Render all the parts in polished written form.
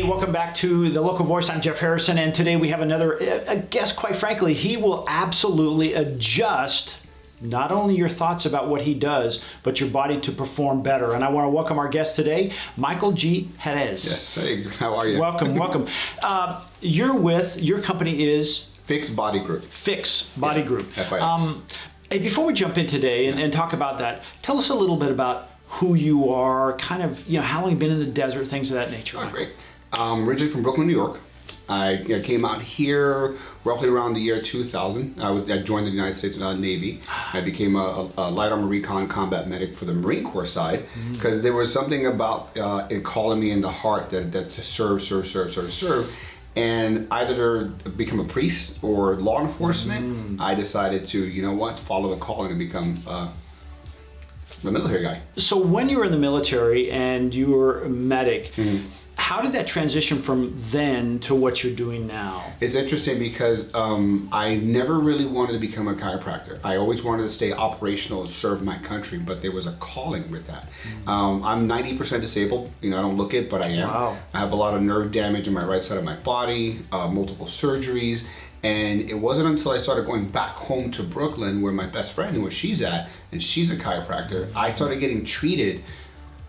welcome back to The Local Voice. I'm Jeff Harrison, and today we have another guest. Quite frankly, he will absolutely adjust not only your thoughts about what he does, but your body to perform better. And I want to welcome our guest today, Michael Jerez. Yes, hey, how are you? Welcome, welcome. Your company is? Fix Body Group. Fix Body Group. FIX. Hey, before we jump in today and talk about that, tell us a little bit about who you are, kind of, how long you've been in the desert, things of that nature. Oh, great. Originally from Brooklyn, New York. I came out here roughly around the year 2000. I joined the United States Navy. I became a light armor recon combat medic for the Marine Corps side because there was something about it calling me in the heart that to serve. And either to become a priest or law enforcement, I decided to, follow the calling and become a military guy. So when you were in the military and you were a medic, how did that transition from then to what you're doing now? It's interesting because I never really wanted to become a chiropractor. I always wanted to stay operational and serve my country, but there was a calling with that. I'm 90% disabled. I don't look it, but I am. Wow. I have a lot of nerve damage in my right side of my body, multiple surgeries. And it wasn't until I started going back home to Brooklyn, where my best friend, where she's at, and she's a chiropractor, I started getting treated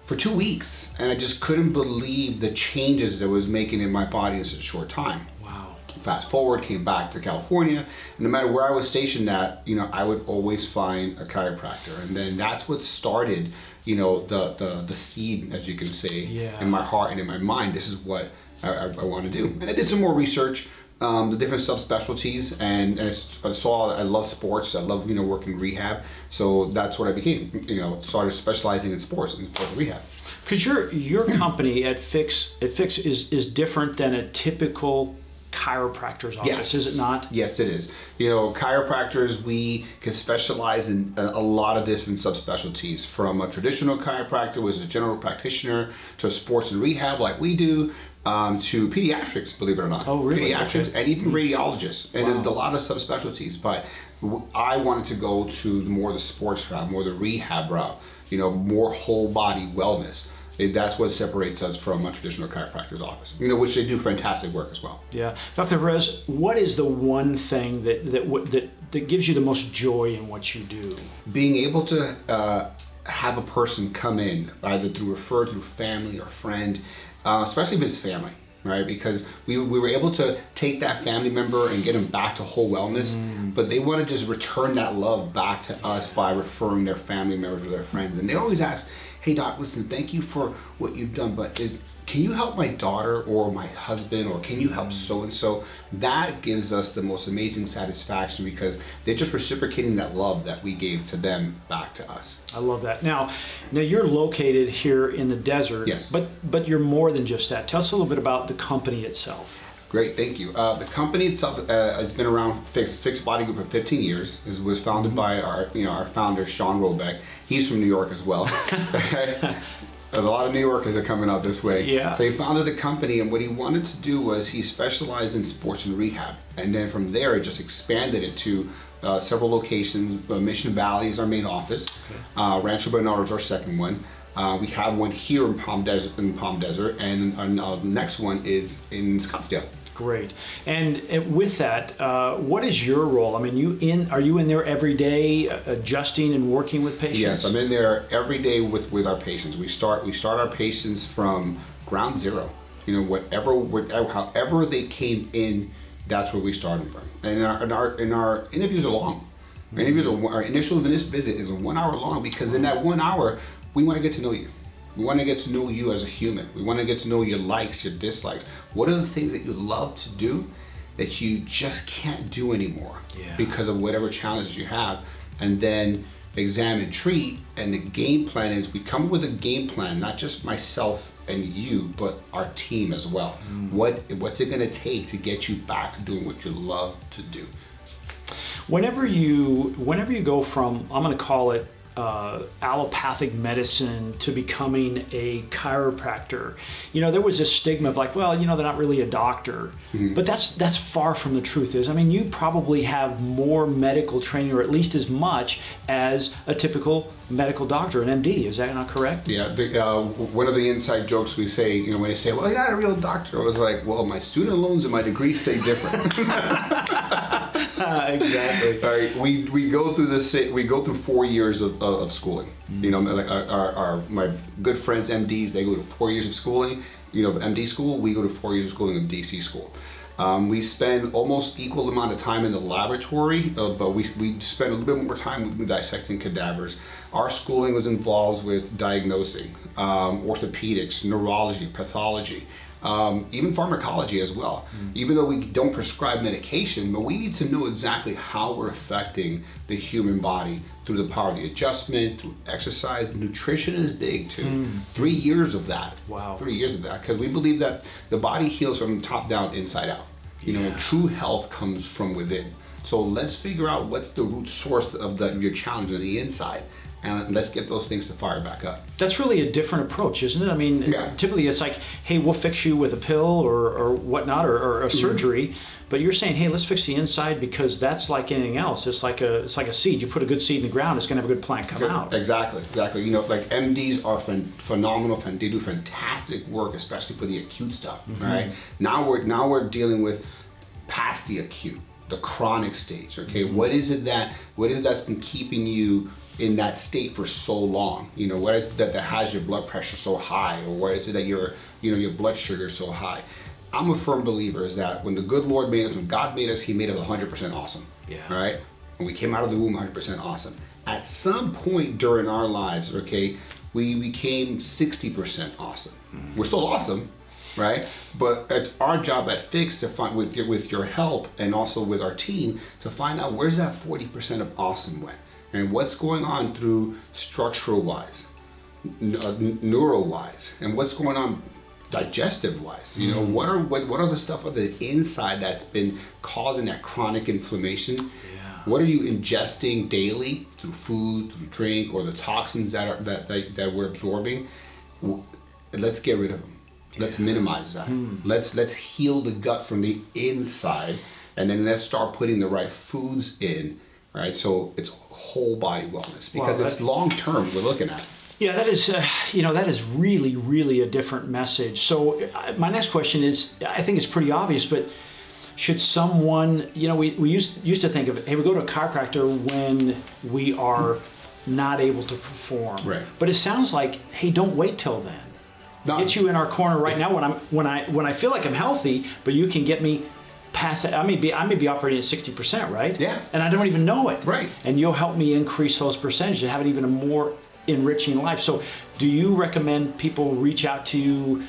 for 2 weeks. And I just couldn't believe the changes that it was making in my body in such a short time. Wow. Fast forward, came back to California, and no matter where I was stationed at, I would always find a chiropractor. And then that's what started, the seed, as you can say, in my heart and in my mind. This is what I want to do. And I did some more research. The different subspecialties, and I saw I love sports. I love working rehab, so that's what I became. Started specializing in sports and sports rehab. Because your company at Fix is different than a typical chiropractor's office, Yes. is it not? Yes, it is. Chiropractors, we can specialize in a lot of different subspecialties, from a traditional chiropractor, which is a general practitioner, to sports and rehab like we do, to pediatrics, believe it or not. Oh, really? Pediatrics, Okay. and even radiologists, and a lot of subspecialties. But I wanted to go to more the sports route, more the rehab route, more whole body wellness. That's what separates us from a traditional chiropractor's office, which they do fantastic work as well. Yeah. Dr. Jerez, what is the one thing that gives you the most joy in what you do? Being able to have a person come in, either referred through family or friend, especially if it's family, right? Because we were able to take that family member and get them back to whole wellness, but they want to just return that love back to us by referring their family members or their friends. And they always ask, hey doc, listen, thank you for what you've done, but can you help my daughter or my husband, or can you help so-and-so? That gives us the most amazing satisfaction because they're just reciprocating that love that we gave to them back to us. I love that. Now you're located here in the desert, Yes. but you're more than just that. Tell us a little bit about the company itself. Great, thank you. The company itself, it's been around, Fix Body Group, for 15 years. It was founded by our founder, Sean Robeck. He's from New York as well. A lot of New Yorkers are coming out this way. Yeah. So he founded the company, and what he wanted to do was he specialized in sports and rehab. And then from there, it just expanded it to several locations. Mission Valley is our main office. Rancho Bernardo is our second one. We have one here in Palm Desert, and our next one is in Scottsdale. Great. And with that, what is your role? I mean, are you in there every day adjusting and working with patients? Yes, I'm in there every day with our patients. We start our patients from ground zero. However they came in, that's where we start them from. And our interviews are long. Our initial visit is 1 hour long, because in that 1 hour, we want to get to know you. We want to get to know you as a human. We want to get to know your likes, your dislikes. What are the things that you love to do that you just can't do anymore because of whatever challenges you have? And then examine, treat, and the game plan is we come up with a game plan, not just myself and you, but our team as well. What's it going to take to get you back to doing what you love to do? Whenever you go from, I'm going to call it allopathic medicine to becoming a chiropractor, there was this stigma of like, well, they're not really a doctor. But that's far from the truth. You probably have more medical training, or at least as much as a typical medical doctor, an MD. Is that not correct? Yeah, one of the inside jokes we say, when they say, well, you're not a real doctor, I was like, well, my student loans and my degrees say different. Exactly. All right, we go through we go through 4 years of schooling. Like my good friends MDs, they go to 4 years of schooling. MD school, we go to 4 years of schooling of DC school. We spend almost equal amount of time in the laboratory, but we spend a little bit more time with dissecting cadavers. Our schooling was involved with diagnosing, orthopedics, neurology, pathology, even pharmacology as well. Even though we don't prescribe medication, but we need to know exactly how we're affecting the human body through the power of the adjustment, through exercise. Nutrition is big too. 3 years of that. Wow. 3 years of that, because we believe that the body heals from top down, inside out. And true health comes from within. So let's figure out what's the root source of your challenge on the inside, and let's get those things to fire back up. That's really a different approach, isn't it? I mean, typically it's like, hey, we'll fix you with a pill or whatnot, or a surgery. But you're saying, hey, let's fix the inside, because that's like anything else. It's like a seed. You put a good seed in the ground, it's going to have a good plant come out. Exactly. Like MDs are phenomenal. They do fantastic work, especially for the acute stuff. Right now we're dealing with past the acute, the chronic stage. Okay, what is that's been keeping you in that state for so long? What is it that has your blood pressure so high, or what is it that your blood sugar is so high? I'm a firm believer is that when the good Lord made us, when God made us, He made us 100% awesome. Yeah. All right? When we came out of the womb 100% awesome. At some point during our lives, okay, we became 60% awesome. We're still awesome, right? But it's our job at Fix to find, with your help and also with our team, to find out where's that 40% of awesome went, and what's going on through structural wise, neuro wise, and what's going on digestive wise. What are the stuff on the inside that's been causing that chronic inflammation? What are you ingesting daily through food, through drink, or the toxins that we're absorbing? Let's get rid of them. Let's minimize that. Let's heal the gut from the inside, and then let's start putting the right foods in. Right, so it's whole body wellness, because it's long term we're looking at. Yeah, that is, that is really, really a different message. So my next question is, I think it's pretty obvious, but should someone, we used to think of, hey, we go to a chiropractor when we are not able to perform. Right. But it sounds like, hey, don't wait till then. Get you in our corner right now when I feel like I'm healthy, but you can get me past that. I may be operating at 60%, right? Yeah. And I don't even know it. Right. And you'll help me increase those percentages and have it even a more enriching life. So do you recommend people reach out to you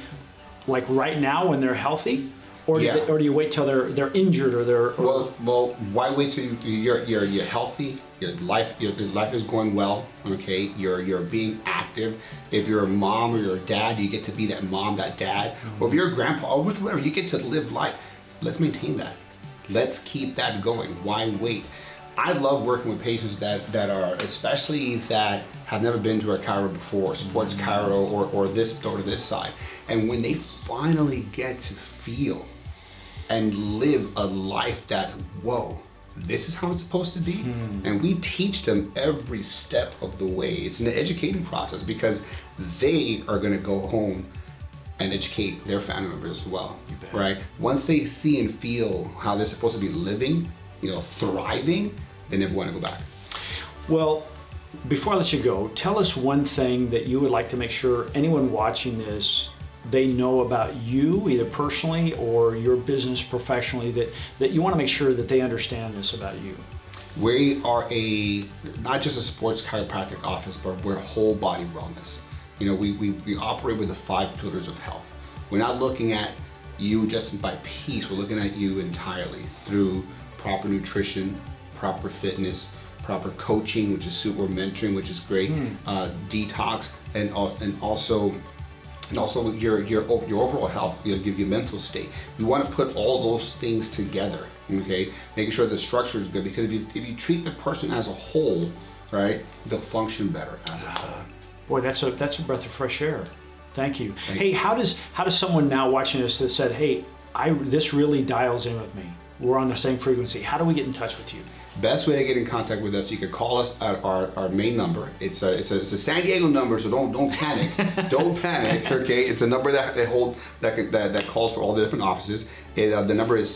like right now when they're healthy, or do you wait till they're injured or they're well, why wait till you're healthy, your life is going well, okay, you're being active. If you're a mom or you're a dad, you get to be that mom, that dad. Or if you're a grandpa or whatever, you get to live life. Let's maintain that. Let's keep that going. Why wait? I love working with patients that are, especially that have never been to a chiro before, sports chiro or this side. And when they finally get to feel and live a life that, whoa, this is how it's supposed to be. And we teach them every step of the way. It's an educating process, because they are gonna go home and educate their family members as well, right? Once they see and feel how they're supposed to be living, thriving, they never want to go back. Well, before I let you go, tell us one thing that you would like to make sure anyone watching this, they know about you, either personally or your business professionally, that you want to make sure that they understand this about you. We are not just a sports chiropractic office, but we're whole body wellness. We operate with the 5 pillars of health. We're not looking at you just by piece, we're looking at you entirely through proper nutrition, proper fitness, proper coaching, which is super mentoring, which is great, detox, and also your overall health, your mental state. We want to put all those things together, okay? Making sure the structure is good, because if you treat the person as a whole, right, they'll function better as a whole. Boy, that's a breath of fresh air. Thank you. Hey, how does someone now watching this that said, hey, this really dials in with me, we're on the same frequency, how do we get in touch with you? Best way to get in contact with us, you can call us at our main number. It's a San Diego number, so don't panic. Don't panic, okay? It's a number that calls for all the different offices. The number is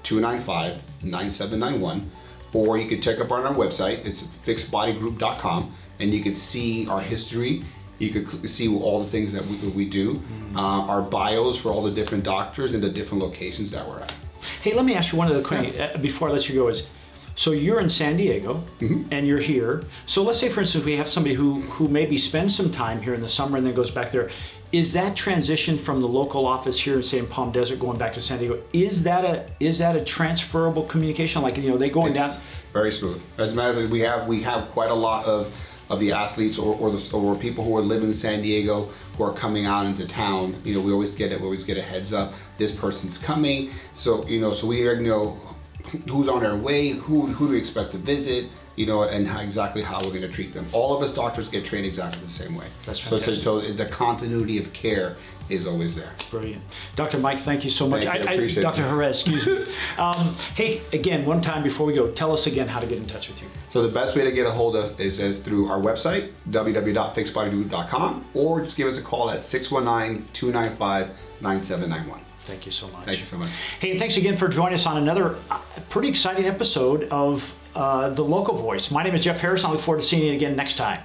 619-295-9791, or you can check up on our website. It's fixedbodygroup.com, and you can see our history. You could see all the things that we do, our bios for all the different doctors and the different locations that we're at. Hey, let me ask you one other question before I let you go. So you're in San Diego and you're here. So let's say, for instance, we have somebody who maybe spends some time here in the summer and then goes back there. Is that transition from the local office here in, say, in Palm Desert going back to San Diego, is that a transferable communication? Like, they going down? Very smooth. As a matter of fact, we have quite a lot of the athletes or people who are living in San Diego who are coming out into town. We always get a heads up. This person's coming, so so we know who's on their way, who do we expect to visit, and exactly how we're going to treat them. All of us doctors get trained exactly the same way. That's fantastic. So the continuity of care is always there. Brilliant. Dr. Mike, thank you so much. Appreciate Dr. it. Jerez, excuse me. Hey, again, one time before we go, tell us again how to get in touch with you. So the best way to get a hold of us is through our website, www.fixedbodygroup.com, or just give us a call at 619-295-9791. Thank you so much. Thank you so much. Hey, thanks again for joining us on another pretty exciting episode of The Local Voice. My name is Jeff Harrison. I look forward to seeing you again next time.